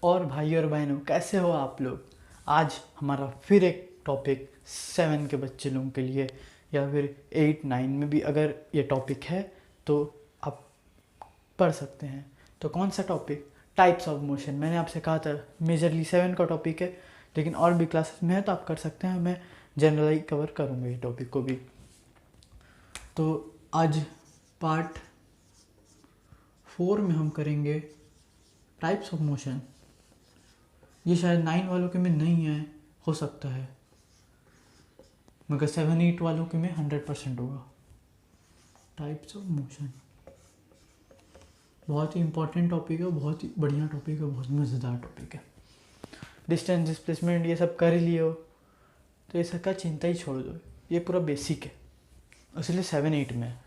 और भाई और बहनों, कैसे हो आप लोग। आज हमारा फिर एक टॉपिक 7 के बच्चे लोगों के लिए, या फिर 8 9 में भी अगर ये टॉपिक है तो आप पढ़ सकते हैं। तो कौन सा टॉपिक? Types of motion. मैंने आपसे कहा था मेजरली 7 का टॉपिक है, लेकिन और भी क्लासेस में है तो आप कर सकते हैं। मैं जनरली कवर करूँगा ये टॉपिक को भी। तो आज पार्ट 4 में हम करेंगे टाइप्स ऑफ मोशन। ये शायद 9 वालों के में नहीं है, हो सकता है, मगर 7 8 वालों के में 100% होगा। टाइप्स ऑफ मोशन बहुत ही इंपॉर्टेंट टॉपिक है, बहुत ही बढ़िया टॉपिक है, बहुत मज़ेदार टॉपिक है। डिस्टेंस डिस्प्लेसमेंट ये सब कर ही लिए हो तो ये सब का चिंता ही छोड़ दो, ये पूरा बेसिक है, इसलिए 7 8 में है।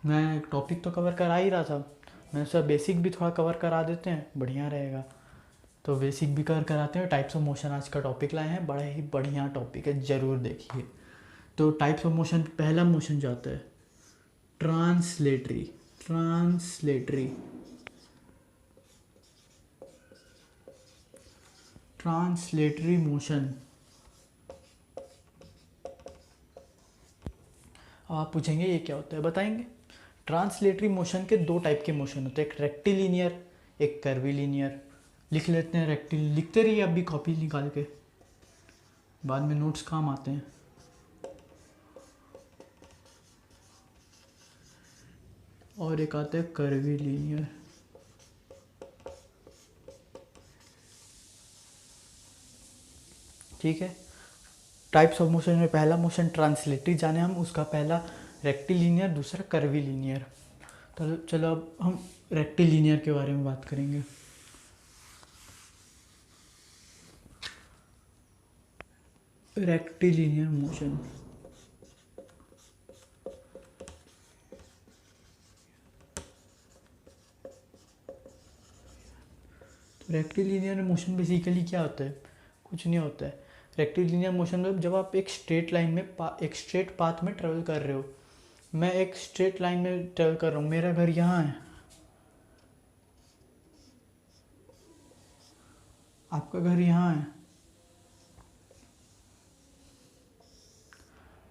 मैं टॉपिक तो कवर करा ही रहा था, मैं उसका बेसिक भी थोड़ा कवर करा देते हैं, बढ़िया रहेगा। तो बेसिक भी कवर कराते हैं। टाइप्स ऑफ मोशन आज का टॉपिक लाए हैं, बड़ा ही बढ़िया टॉपिक है, ज़रूर देखिए। तो टाइप्स ऑफ मोशन, पहला मोशन जाता है ट्रांसलेटरी। Translatory translatory motion. आप पूछेंगे ये क्या होता है, बताएंगे। ट्रांसलेटरी मोशन के 2 टाइप के मोशन होते हैं, एक रेक्टिलिनियर, एक कर्विलिनियर। लिख लेते हैं रेक्टिल, लिखते रहिए अब भी कॉपी निकाल के, बाद में नोट्स काम आते हैं। और एक आता है कर्विलिनियर। ठीक है। टाइप्स ऑफ मोशन में पहला मोशन ट्रांसलेटरी जाने हम, उसका पहला रेक्टिलिनियर, दूसरा कर्विलिनियर। तो चलो अब हम रेक्टिलिनियर के बारे में बात करेंगे। Rectilinear motion rectilinear motion basically क्या होता है? कुछ नहीं होता है। रेक्टिलिनियर मोशन में जब आप एक स्ट्रेट लाइन में एक स्ट्रेट पाथ में ट्रेवल कर रहे हो, मैं एक स्ट्रेट लाइन में ट्रेवल कर रहा हूँ, मेरा घर यहाँ है, आपका घर यहाँ है,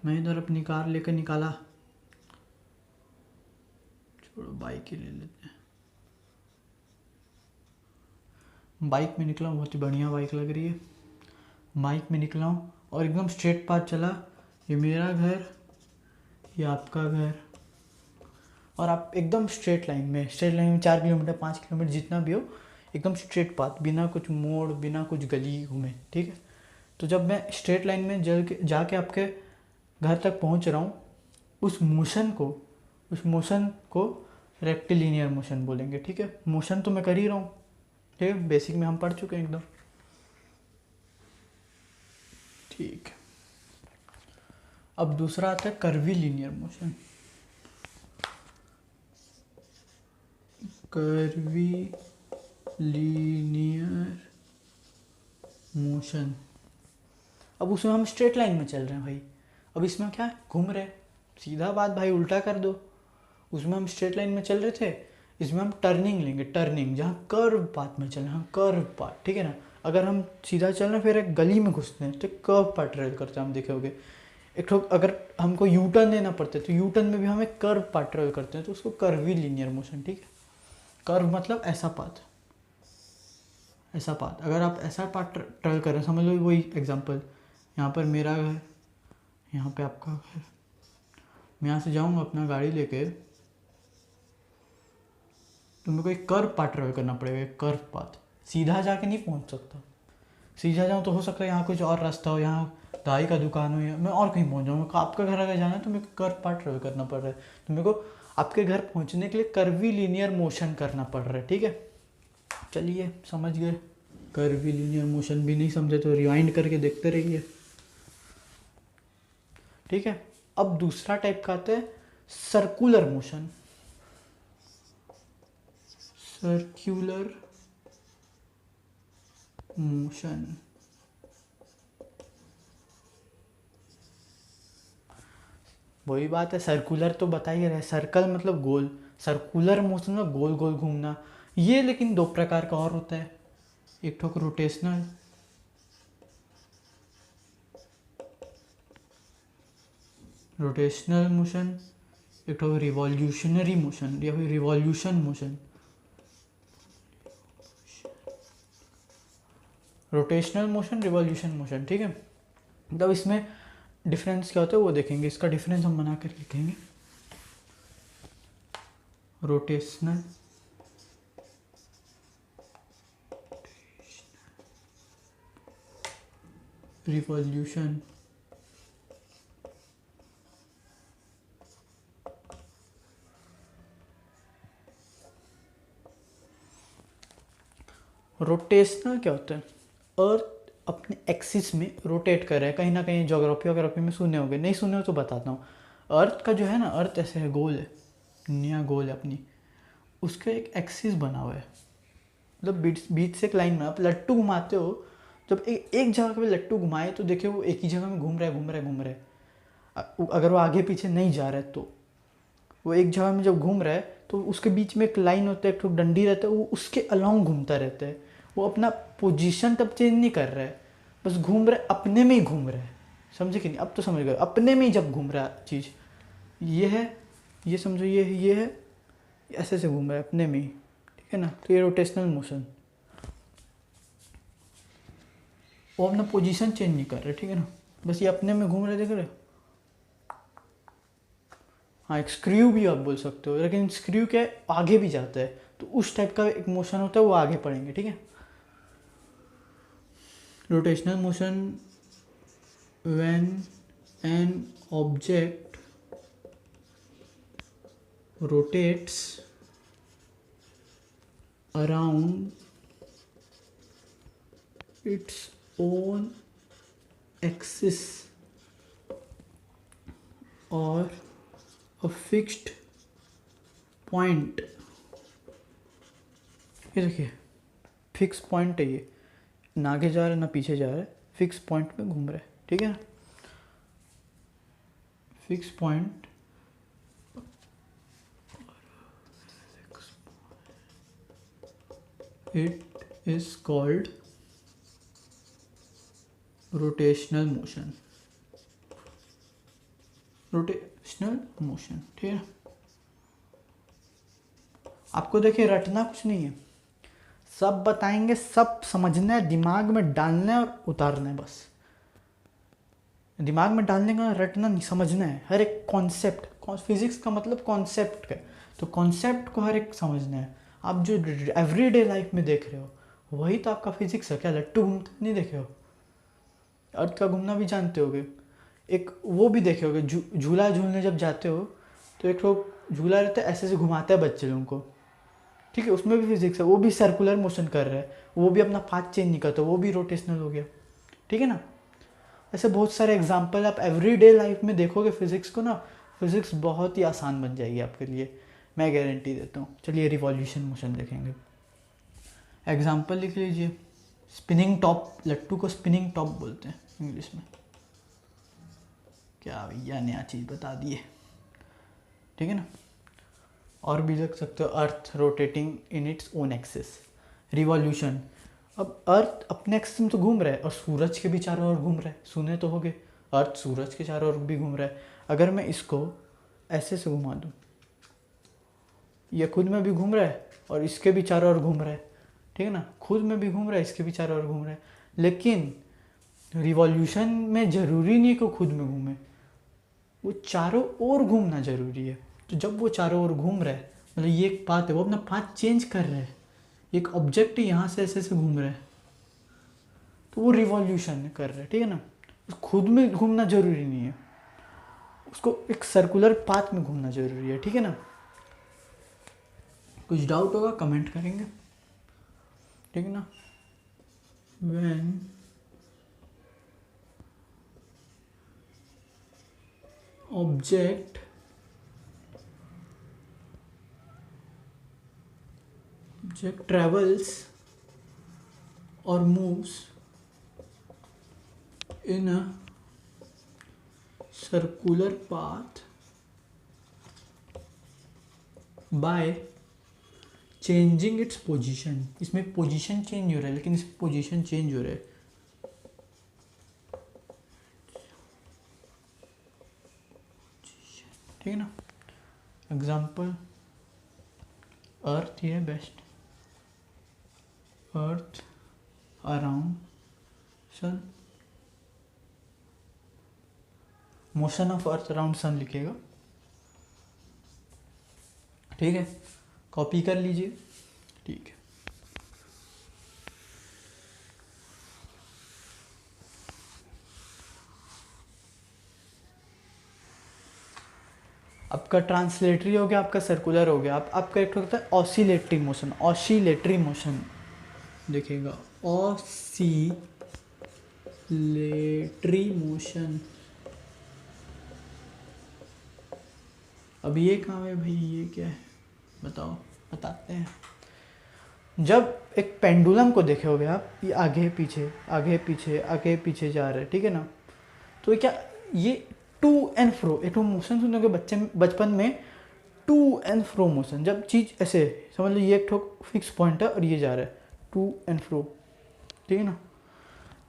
मैं इधर अपनी कार लेकर निकाला, छोड़ो बाइक ही ले लेते हैं। बाइक में निकला हूँ, बहुत ही बढ़िया बाइक लग रही है। बाइक में निकला हूँ और एकदम स्ट्रेट पाथ चला, ये मेरा घर, ये आपका घर, और आप एकदम स्ट्रेट लाइन में 4 किलोमीटर 5 किलोमीटर जितना भी हो, एकदम स्ट्रेट पाथ, बिना कुछ मोड़, बिना कुछ गली घूमे। ठीक है। तो जब मैं स्ट्रेट लाइन में जाके आपके घर तक पहुंच रहा हूँ, उस मोशन को रेक्टिलिनियर मोशन बोलेंगे। ठीक है। मोशन तो मैं कर ही रहा हूँ, ठीक है, बेसिक में हम पढ़ चुके हैं एकदम। ठीक है। अब दूसरा आता है कर्विलिनियर मोशन। कर्विलिनियर मोशन, अब उसमें हम स्ट्रेट लाइन में चल रहे हैं भाई, अब इसमें क्या घूम रहे, सीधा बात भाई, उल्टा कर दो। उसमें हम स्ट्रेट लाइन में चल रहे थे, इसमें हम टर्निंग लेंगे, टर्निंग, जहाँ कर्व पाथ में चल रहे हैं, कर्व पाथ। ठीक है ना। अगर हम सीधा चल रहे हैं फिर एक गली में घुसते हैं तो कर्व पाथ ट्रेवल करते हैं, हम देखोगे। एक ठोक अगर हमको यू टर्न देना पड़ता है तो यू टर्न में भी हम एक कर्व पाथ ट्रेवल करते हैं, तो उसको कर्विलिनियर मोशन। ठीक है। कर्व मतलब ऐसा पाथ, ऐसा पाथ। अगर आप ऐसा पाथ ट्रेवल कर रहे हैं, समझ लो वही एग्जांपल, यहाँ पर मेरा घर, यहाँ पे आपका घर, मैं यहाँ से जाऊँगा अपना गाड़ी लेके, तो मेरे को एक कर्व पाथ ट्रेवल करना पड़ेगा, एक कर्व पाथ। सीधा जाके नहीं पहुँच सकता, सीधा जाऊँ तो हो सकता है यहाँ कुछ और रास्ता हो, यहाँ दाई का दुकान हो, या मैं और कहीं पहुँच जाऊँगा। आपका घर अगर जाना है तो मेरे को कर्व पाथ ट्रेवल करना पड़ रहा है, तो मेरे को आपके घर पहुँचने के लिए कर्विलिनियर मोशन करना पड़ रहा है। ठीक है। चलिए समझ गए। कर्विलिनियर मोशन भी नहीं समझे तो रिवाइंड करके देखते रहिए। ठीक है। अब दूसरा टाइप का आता है सर्कुलर मोशन। सर्कुलर मोशन, वही बात है, सर्कुलर तो बता ही रहे, सर्कल मतलब गोल, सर्कुलर मोशन में गोल गोल घूमना, ये लेकिन दो प्रकार का और होता है, एक ठोक रोटेशनल मोशन, एक ठोक रिवॉल्यूशनरी मोशन या फिर revolution motion. Rotational motion, revolution motion, ठीक है। तब इसमें डिफरेंस क्या होता है वो देखेंगे, इसका डिफरेंस हम बना कर लिखेंगे। रोटेशनल रिवॉल्यूशन रोटेशनल क्या होता है, अर्थ अपने एक्सिस में रोटेट कर रहा है। कहीं ना कहीं ज्योग्राफी में सुने होंगे, नहीं सुने हो तो बताता हूँ। अर्थ का जो है ना, अर्थ ऐसे है, गोल है, दुनिया गोल है अपनी, उसका एक एक्सिस बना हुआ है, मतलब बीच से एक लाइन में आप लट्टू घुमाते हो, जब एक जगह पे लट्टू घुमाए तो देखिए वो एक ही जगह में घूम रहा है। अगर वो आगे पीछे नहीं जा रहा है तो वो एक जगह में जब घूम रहा है तो उसके बीच में एक लाइन होता है, एक डंडी रहता है, वो उसके अलाउंग घूमता रहता है। वो अपना पोजीशन तब चेंज नहीं कर रहा है, बस घूम रहा है, अपने में ही घूम रहा है। समझे कि नहीं? अब तो समझ गए, अपने में ही जब घूम रहा है चीज़, ये है, ये समझो, ये है, ऐसे ऐसे घूम रहा है अपने में ही, ठीक है ना। तो ये रोटेशनल मोशन, वो अपना पोजीशन चेंज नहीं कर रहे, ठीक है ना, बस ये अपने में घूम रहे, देख रहे। हाँ, एक स्क्रू भी आप बोल सकते हो, लेकिन स्क्रू क्या है, आगे भी जाता है, तो उस टाइप का एक मोशन होता है, वो आगे पढ़ेंगे, ठीक है। Rotational motion when an object rotates around its own axis और a fixed point। ये देखिए फिक्स पॉइंट है, ये ना आगे जा रहा है ना पीछे जा रहा है, फिक्स पॉइंट में घूम रहा है, ठीक है ना। Fix point it is called rotational motion, rotational motion, ठीक है। आपको देखिए रटना कुछ नहीं है, सब बताएंगे, सब समझना है, दिमाग में डालना है और उतारना है, बस दिमाग में डालने का, रटना नहीं, समझना है। हर एक कॉन्सेप्ट, फिजिक्स का मतलब कॉन्सेप्ट है, तो कॉन्सेप्ट को हर एक समझना है। आप जो एवरीडे लाइफ में देख रहे हो वही तो आपका फिजिक्स है। क्या लट्टू घूमते नहीं देखे हो? अर्थ का घूमना भी जानते होगे। एक वो भी देखे होगे, झूला झूलने जब जाते हो तो एक लोग झूला रहता है, ऐसे ऐसे घुमाता है बच्चे लोगों को, ठीक है, उसमें भी फिजिक्स है, वो भी सर्कुलर मोशन कर रहा है, वो भी अपना पाथ चेंज नहीं करता, वो भी रोटेशनल हो गया, ठीक है ना। ऐसे बहुत सारे एग्जाम्पल आप एवरीडे लाइफ में देखोगे फिजिक्स को ना, फिजिक्स बहुत ही आसान बन जाएगी आपके लिए, मैं गारंटी देता हूँ। चलिए रिवॉल्यूशन मोशन देखेंगे। एग्जाम्पल लिख लीजिए, स्पिनिंग टॉप, लट्टू को स्पिनिंग टॉप बोलते हैं इंग्लिश में। क्या भैया नया चीज़ बता दिए, ठीक है ना। और भी लिख सकते हो, earth rotating in its own axis, revolution. अब अर्थ अपने एक्सिस में तो घूम रहा है और सूरज के भी चारों ओर घूम रहा है, सुने तो होगे, अर्थ सूरज के चारों ओर भी घूम रहा है। अगर मैं इसको ऐसे से घुमा दूँ, ये खुद में भी घूम रहा है और इसके भी चारों ओर घूम रहा है, ठीक है ना, खुद में भी घूम रहा है, इसके भी चारों ओर घूम रहा है। लेकिन रिवॉल्यूशन में ज़रूरी नहीं कि खुद में घूमे, वो चारों ओर घूमना ज़रूरी है। तो जब वो चारों ओर घूम रहा है, मतलब ये एक पाथ है, वो अपना पाथ चेंज कर रहा है, एक ऑब्जेक्ट यहाँ से ऐसे ऐसे घूम रहा है, तो वो रिवॉल्यूशन कर रहा है, ठीक है ना। खुद में घूमना ज़रूरी नहीं है, उसको एक सर्कुलर पाथ में घूमना ज़रूरी है, ठीक है ना। कुछ डाउट होगा कमेंट करेंगे, ठीक है ना। When object travels or moves in a circular path by changing its position, इसमें पोजीशन चेंज हो रहा है लेकिन इसमें पोजीशन चेंज हो रहा है। ठीक है ना। एग्जाम्पल अर्थ, ये best, earth around sun, motion of earth around sun लिखेगा। ठीक है, कॉपी कर लीजिए। ठीक है, आपका ट्रांसलेटरी हो गया, आपका सर्कुलर हो गया। आपका एक होता है ऑसिलेटरी मोशन, ऑसिलेटरी मोशन देखिएगा, ऑसिलेटरी मोशन। अब ये कहाँ है भाई, ये क्या है बताओ, बताते हैं। जब एक पेंडुलम को देखे होगे आप, ये आगे पीछे आगे पीछे आगे पीछे जा रहे हैं, ठीक है ना। तो क्या ये टू एंड फ्रो, एक मोशन सुनोगे बचपन में, टू एंड फ्रो मोशन। जब चीज़ ऐसे समझ लो, ये एक फिक्स पॉइंट है और ये जा रहा है टू एंड फ्रो, ठीक है ना।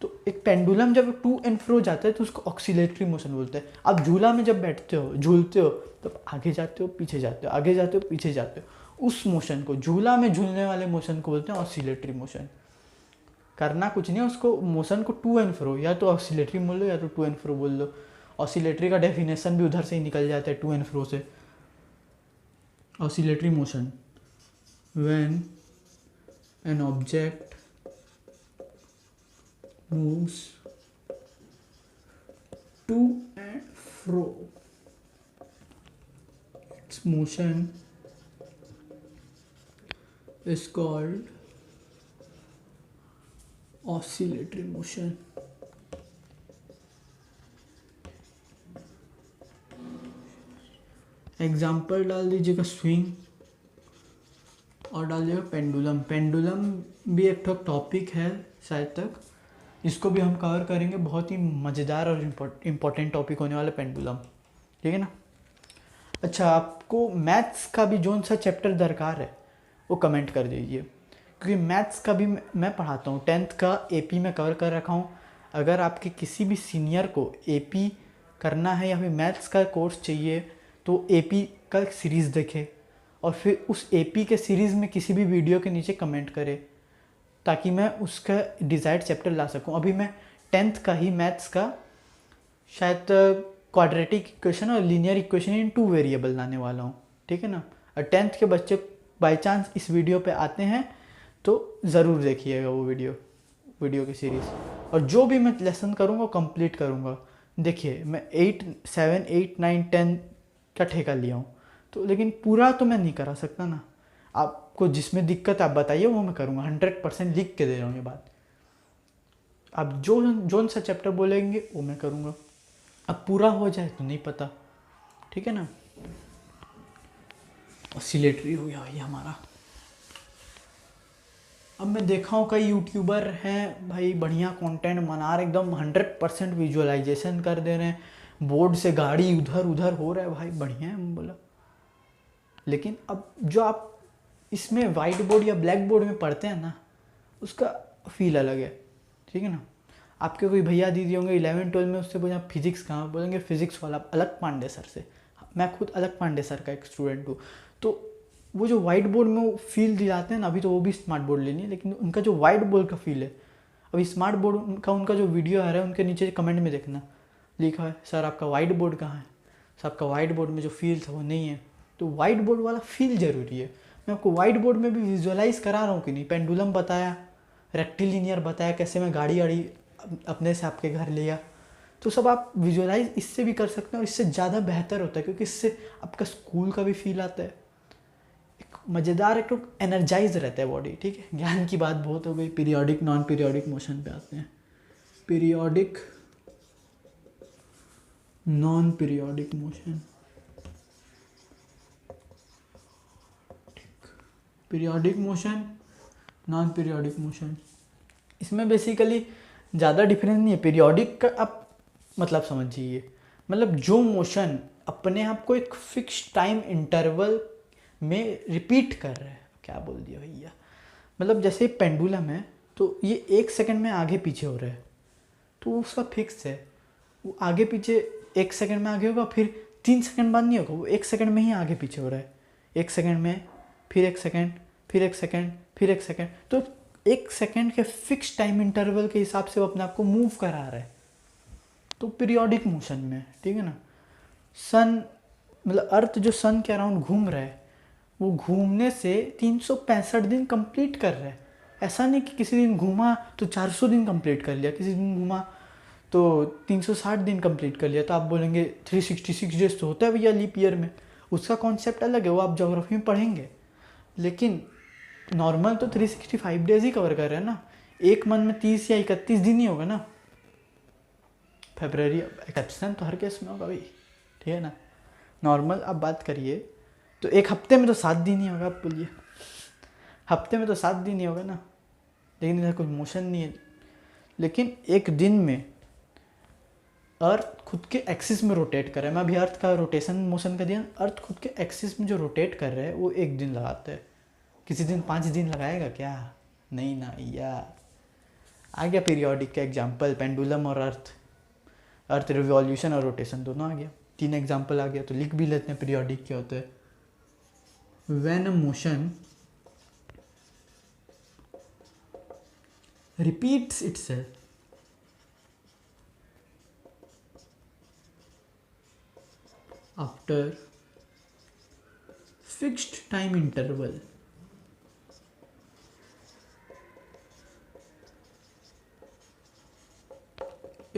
तो एक पेंडुलम जब टू एंड फ्रो जाता है तो उसको ऑक्सीलेटरी मोशन बोलते हैं। आप झूला में जब बैठते हो, झूलते हो, तब आगे जाते हो पीछे जाते हो, आगे जाते हो पीछे जाते हो, उस मोशन को, झूला में झूलने वाले मोशन को बोलते हैं ऑसिलेटरी मोशन। करना कुछ नहीं है, उसको मोशन को टू एंड फ्रो, या तो ऑसिलेटरी बोल लो या तो टू एंड फ्रो बोल लो। ऑसिलेटरी का डेफिनेशन भी उधर से ही निकल जाता है, टू एंड फ्रो से। Oscillatory motion, when an object moves to and fro, its motion is called oscillatory motion. Example डाल दीजिएगा स्विंग और डाल दीजिएगा पेंडुलम। पेंडुलम भी एक टॉपिक है शायद तक, इसको भी हम कवर करेंगे। बहुत ही मज़ेदार और इम्पोर्टेंट टॉपिक होने वाला पेंडुलम, ठीक है ना। अच्छा, आपको मैथ्स का भी जोन सा चैप्टर दरकार है वो कमेंट कर दीजिए, क्योंकि मैथ्स का भी मैं पढ़ाता हूँ। 10th का एपी में कवर कर रखा हूँ। अगर आपके किसी भी सीनियर को एपी करना है या फिर मैथ्स का कोर्स चाहिए तो एपी का सीरीज़ देखे और फिर उस एपी के सीरीज़ में किसी भी वीडियो के नीचे कमेंट करे, ताकि मैं उसका डिज़ायर्ड चैप्टर ला सकूं। अभी मैं 10th का ही मैथ्स का शायद क्वाड्रेटिक इक्वेशन और लीनियर इक्वेशन इन 2 वेरिएबल लाने वाला हूं, ठीक है ना। और 10th के बच्चे बाय चांस इस वीडियो पे आते हैं तो ज़रूर देखिएगा वो वीडियो की सीरीज़। और जो भी मैं लेसन करूँगा कंप्लीट करूँगा। देखिए, मैं 8, 7, 8, 9, 10 का ठेका लिया हूँ, तो लेकिन पूरा तो मैं नहीं करा सकता ना। आपको जिसमें दिक्कत आप बताइए, वो मैं करूँगा। 100% लिख के दे रहा हूँ ये बात। आप जो सा चैप्टर बोलेंगे वो मैं करूँगा। अब पूरा हो जाए तो नहीं पता, ठीक है ना। ऑसिलेटरी हो गया भाई हमारा। अब मैं देखा हूँ कई यूट्यूबर हैं भाई, बढ़िया कंटेंट बना रहे, एकदम 100% विजुअलाइजेशन कर दे रहे हैं, बोर्ड से गाड़ी उधर उधर हो रहा है भाई, बढ़िया है बोला। लेकिन अब जो आप इसमें वाइट बोर्ड या ब्लैक बोर्ड में पढ़ते हैं ना, उसका फील अलग है, ठीक है ना। आपके कोई भैया दीदी होंगे 11-12 में, उससे बोलें फिजिक्स कहाँ, बोलेंगे फिजिक्स वाला अलग पांडे सर से। मैं खुद अलग पांडे सर का एक स्टूडेंट हूँ। तो वो जो वाइट बोर्ड में वो फील दिलाते हैं ना, अभी तो वो भी स्मार्ट बोर्ड लेनी है, लेकिन उनका जो वाइट बोर्ड का फील है, अभी स्मार्ट बोर्ड उनका जो वीडियो आ रहा है उनके नीचे कमेंट में देखना, लिखा है सर आपका वाइट बोर्ड कहाँ है, सर आपका वाइट बोर्ड में जो फील था वो नहीं है। तो वाइट बोर्ड वाला फील ज़रूरी है। मैं आपको वाइट बोर्ड में भी विजुअलाइज करा रहा हूँ कि नहीं, पेंडुलम बताया, रेक्टिलिनियर बताया, कैसे मैं गाड़ी अपने से आपके घर लिया, तो सब आप विजुअलाइज इससे भी कर सकते हैं और इससे ज़्यादा बेहतर होता है, क्योंकि इससे आपका स्कूल का भी फील आता है, एक मज़ेदार, एक तो एनर्जाइज रहता है बॉडी, ठीक है। ज्ञान की बात बहुत हो गई, पीरियोडिक नॉन पीरियोडिक मोशन पे आते हैं। Periodic non periodic motion, periodic motion, non periodic motion, इसमें बेसिकली ज़्यादा डिफरेंस नहीं है। पीरियोडिक का आप मतलब समझिए, मतलब जो मोशन अपने आप को एक फिक्स टाइम इंटरवल में रिपीट कर रहा है, क्या बोल दिया भैया, मतलब जैसे पेंडुलम है तो ये 1 सेकंड में आगे पीछे हो रहा है, तो उसका फिक्स है, वो आगे पीछे 1 सेकंड में आगे होगा, फिर 3 सेकंड बाद नहीं होगा, वो 1 सेकंड में ही आगे पीछे हो रहा है, 1 सेकंड में, फिर 1 सेकंड, फिर 1 सेकंड, फिर 1 सेकंड, तो 1 सेकंड के फिक्स टाइम इंटरवल के हिसाब से वो अपने आप को मूव करा रहा है, तो पीरियोडिक मोशन में, ठीक है ना। सन मतलब अर्थ जो सन के अराउंड घूम रहा है, वो घूमने से 365 दिन कंप्लीट कर रहा है। ऐसा नहीं कि किसी दिन घूमा तो 400 दिन कंप्लीट कर लिया, किसी दिन घूमा तो 360 दिन कंप्लीट कर लिया, तो आप बोलेंगे 366 डेज तो होता है भैया लीप ईयर में, उसका कॉन्सेप्ट अलग है, वो आप ज्योग्राफी में पढ़ेंगे। लेकिन नॉर्मल तो 365 डेज ही कवर कर रहे हैं ना, एक मंथ में 30 या 31 दिन ही होगा ना, फरवरी एक्सेप्शन तो हर केस में होगा भाई, ठीक है ना। नॉर्मल आप बात करिए तो एक हफ्ते में तो 7 दिन ही होगा, आप बोलिए हफ्ते में तो 7 दिन ही होगा ना, लेकिन इधर कोई मोशन नहीं है। लेकिन एक दिन में अर्थ खुद के एक्सिस में रोटेट कर रहा है, मैं अभी अर्थ का रोटेशन मोशन का दिया, अर्थ खुद के एक्सिस में जो रोटेट कर रहा है वो एक दिन लगाता है, किसी दिन 5 दिन लगाएगा क्या, नहीं ना या। आ गया पीरियोडिक का एग्जाम्पल, पेंडुलम और अर्थ रिवॉल्यूशन और रोटेशन दोनों आ गया, 3 एग्जाम्पल आ गया, तो लिख भी लेते हैं पीरियोडिक क्या होता है। When a motion repeats itself after fixed time interval,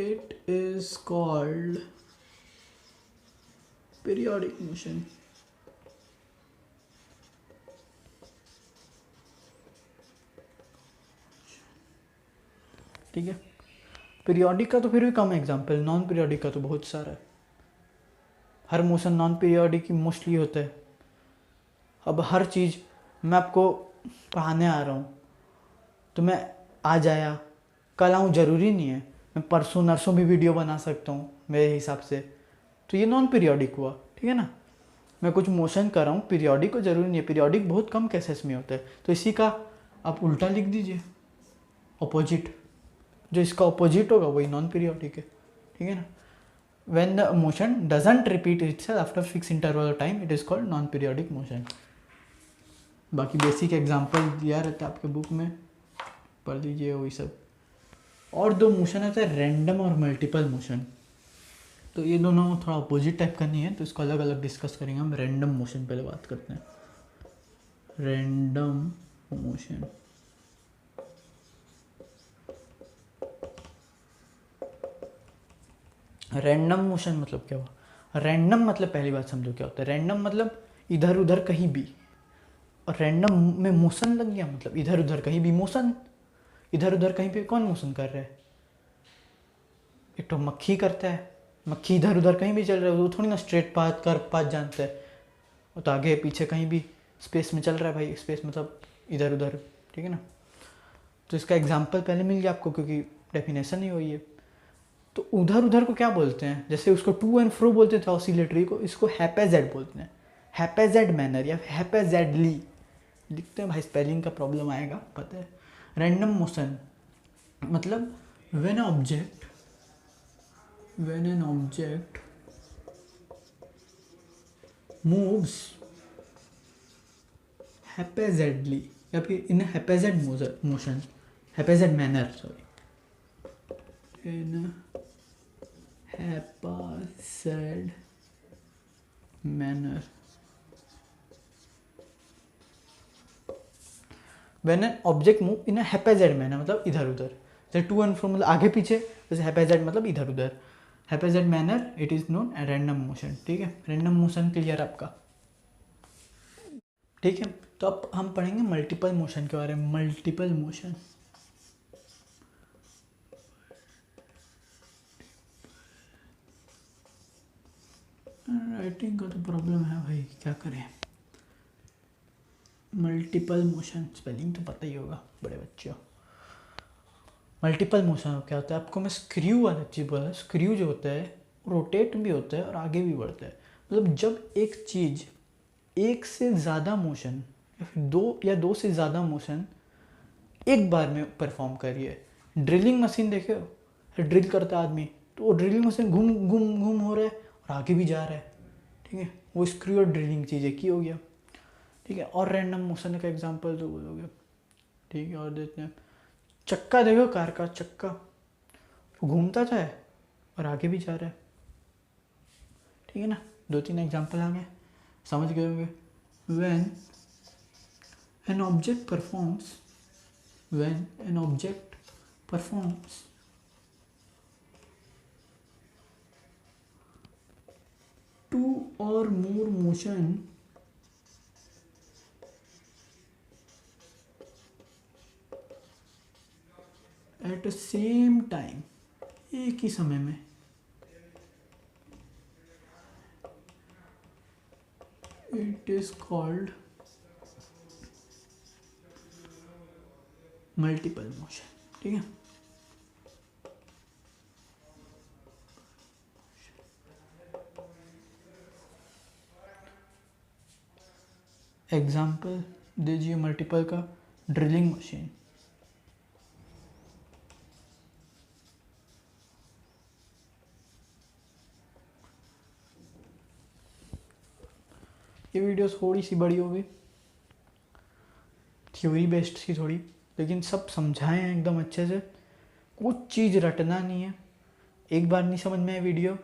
it is called periodic motion. ठीक है, पीरियोडिक का तो फिर भी कम एग्जाम्पल, नॉन पीरियोडिक का तो बहुत सारा है, हर मोशन नॉन पीरियोडिक ही मोस्टली होता है। अब हर चीज़ मैं आपको पढ़ाने आ रहा हूँ तो मैं आज आया कल आऊँ ज़रूरी नहीं है, मैं परसों नरसों भी वीडियो बना सकता हूँ मेरे हिसाब से, तो ये नॉन पीरियोडिक हुआ, ठीक है ना। मैं कुछ मोशन कर रहा हूँ, पीरियोडिक को ज़रूरी नहीं है, पीरियोडिक बहुत कम केसेस में होता है, तो इसी का आप उल्टा लिख दीजिए, ऑपोजिट, जो इसका ऑपोजिट होगा वही नॉन पीरियोडिक है, ठीक है ना। When the motion doesn't repeat itself after fix interval of time it is called non periodic motion. बाकी बेसिक एग्जांपल दिया रहता है आपके बुक में, पढ़ लीजिए वही सब। और 2 मोशन आता है, रैंडम और मल्टीपल मोशन, तो ये दोनों थोड़ा अपोजिट टाइप का नहीं है, तो इसको अलग अलग डिस्कस करेंगे हम। रैंडम मोशन पहले बात करते हैं, रैंडम मोशन। रैंडम मोशन मतलब क्या हुआ, रैंडम मतलब पहली बात समझो क्या होता है, रैंडम मतलब इधर उधर कहीं भी, और रैंडम में मोशन लग गया मतलब इधर उधर कहीं भी मोशन, इधर उधर कहीं पे कौन मोशन कर रहा है, एक तो मक्खी करता है, मक्खी इधर उधर कहीं भी चल रहा है, वो थोड़ी ना स्ट्रेट पाथ कर पाथ जानता है, वो तो आगे पीछे कहीं भी स्पेस में चल रहा है भाई, स्पेस मतलब इधर उधर, ठीक है ना। तो इसका एग्जांपल पहले मिल गया आपको क्योंकि डेफिनेशन ही वही है। तो उधर उधर को क्या बोलते हैं, जैसे उसको टू एंड फ्रो बोलते थे ऑसिलेटरी को, इसको हैपेजेड बोलते हैं, हैपेजेड मैनर या हैपेजेडली लिखते हैं भाई, स्पेलिंग का प्रॉब्लम आएगा पता है। रैंडम मोशन मतलब when an object moves haphazardly या फिर in haphazard motion, haphazard manner, sorry, in haphazard manner, when an object move in haphazard manner मतलब इधर उधर, जैसे टू एंड फ्रो मतलब आगे पीछे, जैसे हैपेजेड मतलब इधर उधर, haphazard manner it is known as random motion, ठीक है। रैंडम मोशन क्लियर आपका, ठीक है। तो अब हम पढ़ेंगे मल्टीपल मोशन के बारे में। मल्टीपल मोशन, राइटिंग का तो प्रॉब्लम है भाई, क्या करें। मल्टीपल मोशन स्पेलिंग तो पता ही होगा बड़े बच्चों। मल्टीपल मोशन क्या होता है, आपको मैं स्क्रू वाला चीज़ बोला, स्क्रू जो होता है रोटेट भी होता है और आगे भी बढ़ता है, मतलब जब एक चीज़ एक से ज़्यादा मोशन या फिर दो से ज़्यादा मोशन एक बार में परफॉर्म करिए। ड्रिलिंग मशीन देखे हो, ड्रिल करता है आदमी, तो वो ड्रिलिंग मशीन घूम घूम घूम हो रहा है और आगे भी जा रहा है, ठीक है, वो स्क्रू और ड्रिलिंग चीज़ें की हो गया, ठीक है। और रैंडम मोशन का एग्जांपल तो बोलोगे, ठीक है। और देते हैं चक्का, देखो कार का चक्का, वो घूमता तो है और आगे भी जा रहा है, ठीक है ना। 2-3 एग्जांपल आ गए, समझ गए होंगे। when an object performs when an object performs two or more motion at the same time, एक ही समय में, it is called multiple motion, ठीक है। एग्जाम्पल दीजिए मल्टीपल का, ड्रिलिंग मशीन, ये वीडियो थोड़ी सी बड़ी होगी, थ्योरी बेस्ड सी थोड़ी, लेकिन सब समझाएं हैं एकदम अच्छे से, कुछ चीज़ रटना नहीं है। एक बार नहीं समझ में आए वीडियो,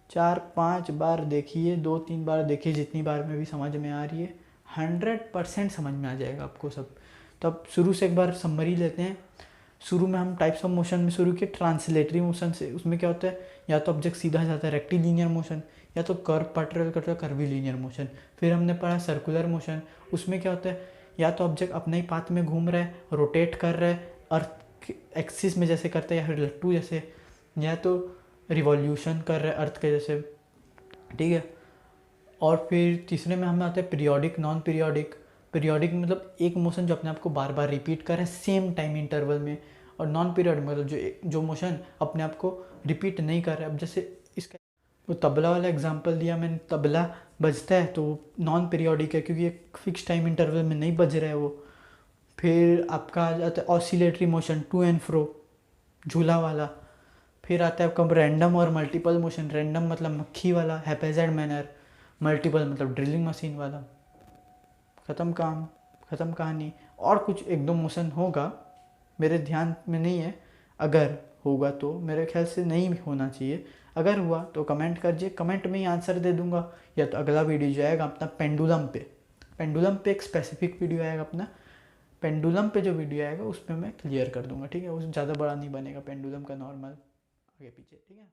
4-5 बार देखिए, 2-3 बार देखिए, जितनी बार में भी समझ में आ रही है, 100% समझ में आ जाएगा आपको सब। तो अब शुरू से एक बार समरी लेते हैं। शुरू में हम टाइप्स ऑफ मोशन में शुरू किए ट्रांसलेटरी मोशन से। उसमें क्या होता है, या तो ऑब्जेक्ट सीधा जाता है रेक्टिलिनियर मोशन, या तो कर्व पैरेलल करता है कर्वीलिनियर मोशन। फिर हमने पढ़ा सर्कुलर मोशन, उसमें क्या होता है, या तो ऑब्जेक्ट अपने ही पाथ में घूम रहा है, रोटेट कर रहा है अर्थ एक्सिस में जैसे करता है, या फिर लट्टू जैसे, या तो रिवॉल्यूशन कर रहा है अर्थ के जैसे, ठीक है। और फिर तीसरे में हमें आता है पीरियोडिक, नॉन पीरियोडिक। पीरियोडिक मतलब एक मोशन जो अपने आप को बार बार रिपीट कर रहा है सेम टाइम इंटरवल में, और नॉन पीरियोडिक मतलब जो मोशन अपने आप को रिपीट नहीं कर रहा है। अब जैसे इसका वो तबला वाला एग्जांपल दिया मैंने, तबला बजता है तो नॉन पीरियोडिक है, क्योंकि एक फिक्स टाइम इंटरवल में नहीं बज रहा है वो। फिर आपका आ जाता है oscillatory motion, to and fro, झूला वाला। फिर आता है आपका रैंडम और मल्टीपल मोशन। रैंडम मतलब मक्खी वाला, हैपेजाइड मैनर। मल्टीपल मतलब ड्रिलिंग मशीन वाला। ख़त्म काम, ख़त्म कहानी। और कुछ एक दो मोशन होगा, मेरे ध्यान में नहीं है, अगर होगा तो, मेरे ख्याल से नहीं होना चाहिए। अगर हुआ तो कमेंट करिए, कमेंट में ही आंसर दे दूंगा। या तो अगला वीडियो जो आएगा अपना पेंडुलम पे एक स्पेसिफिक वीडियो आएगा अपना। पेंडुलम पे जो वीडियो आएगा उसमें मैं क्लियर कर दूंगा, ठीक है। उस ज़्यादा बड़ा नहीं बनेगा पेंडुलम का, नॉर्मल आगे पीछे, ठीक है।